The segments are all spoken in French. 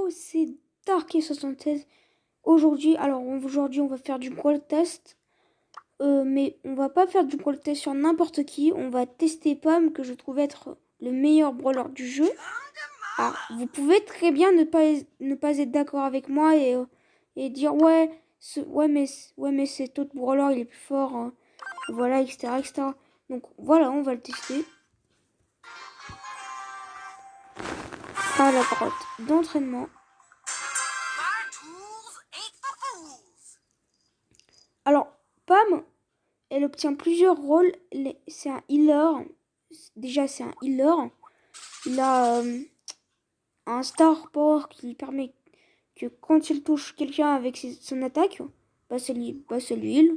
Hello, c'est Darky76. Aujourd'hui, on va faire du brawl test. Mais on va pas faire du brawl test sur n'importe qui. On va tester Pomme, que je trouve être le meilleur brawler du jeu. Alors, vous pouvez très bien ne pas être d'accord avec moi et dire mais cet autre brawler il est plus fort. Voilà, etc. Donc voilà, on va le tester. À la grotte d'entraînement. Alors, Pomme, elle obtient plusieurs rôles. C'est un healer. Déjà, c'est un healer. Il a un star power qui lui permet que quand il touche quelqu'un avec son attaque, ça lui heal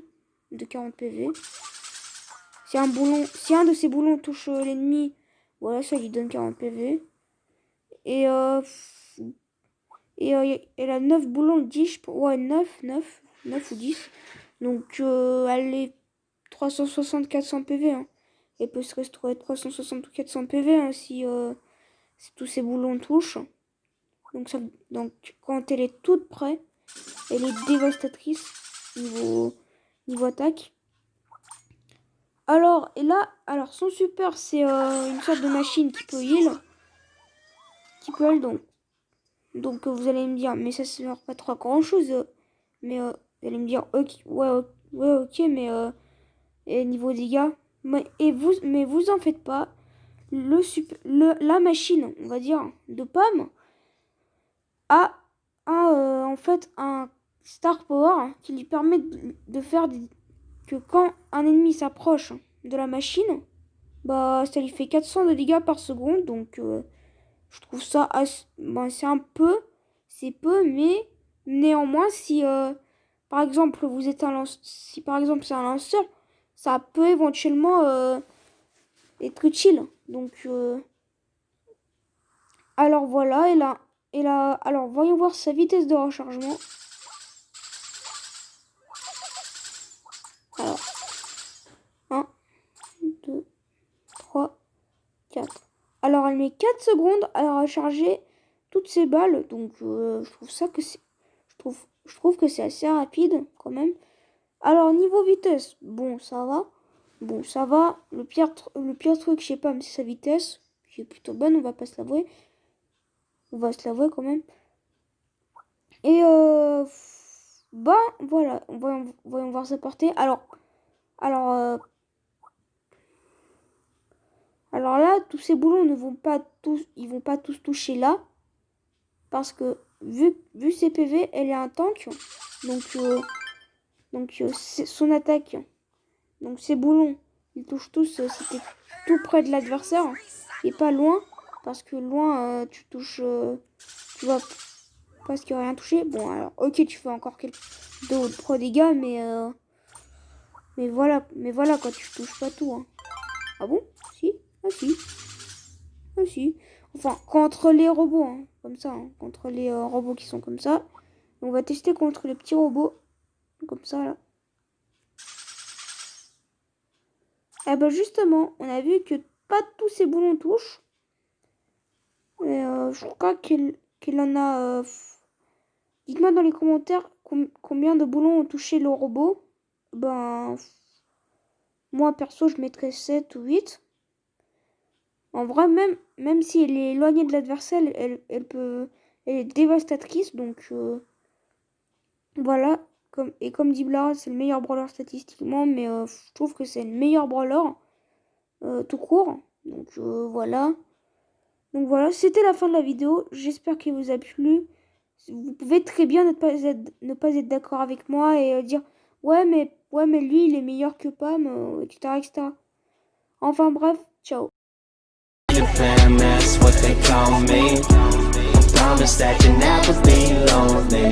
de 40 PV. Si un de ses boulons touche l'ennemi, voilà, ça lui donne 40 PV. Et elle a 9 boulons, 10, ouais, 9 ou 10. Donc, elle est 360-400 PV. Hein. Elle peut se restaurer 360 ou 400 PV hein, si tous ces boulons touchent. Donc, quand elle est toute près, elle est dévastatrice niveau attaque. Alors, son super, c'est une sorte de machine qui peut heal. Donc vous allez me dire, mais ça sert pas trop à grand chose. Mais vous allez me dire, ok, ok, mais et niveau dégâts. Mais vous en faites pas. La machine, on va dire, de Pomme a en fait un star power qui lui permet de faire que quand un ennemi s'approche de la machine, ça lui fait 400 de dégâts par seconde. Donc je trouve ça c'est peu, mais néanmoins si par exemple vous êtes si par exemple c'est un lanceur, ça peut éventuellement être utile. Donc alors voilà, alors voyons voir sa vitesse de rechargement. Alors 1 2 3 4. Alors elle met 4 secondes à recharger toutes ses balles, donc je trouve que c'est assez rapide quand même. Alors niveau vitesse, ça va. Le pire truc chez Pomme, c'est sa vitesse, qui est plutôt bonne, on va pas se l'avouer. On va se l'avouer quand même. Et voilà, voyons voir sa portée. Alors là, tous ces boulons ne vont pas tous toucher là. Parce que vu ses PV, elle est un tank. Donc son attaque. Donc ses boulons, ils touchent tous. C'était tout près de l'adversaire. Et pas loin. Parce que loin, tu touches. Tu vois parce qu'il n'y a rien touché. Bon, alors, ok, tu fais encore d'autres dégâts. Mais voilà quoi, tu touches pas tout. Hein. Ah bon? Si? Ah si. Ah si. Enfin, contre les robots, hein, comme ça, hein, contre les robots qui sont comme ça. On va tester contre les petits robots, comme ça, là. Eh ben justement, on a vu que pas tous ces boulons touchent. Et je crois qu'il en a... Dites-moi dans les commentaires combien de boulons ont touché le robot. Moi, perso, je mettrais 7 ou 8. En vrai, même si elle est éloignée de l'adversaire, elle est dévastatrice. Donc, voilà. Comme dit Blara, c'est le meilleur brawler statistiquement. Mais je trouve que c'est le meilleur brawler tout court. Donc, voilà. Donc, voilà. C'était la fin de la vidéo. J'espère qu'il vous a plu. Vous pouvez très bien ne pas être d'accord avec moi et dire ouais, mais lui, il est meilleur que Pomme, etc. Enfin, bref. Ciao. That's what they call me. I promise that you'll never be lonely.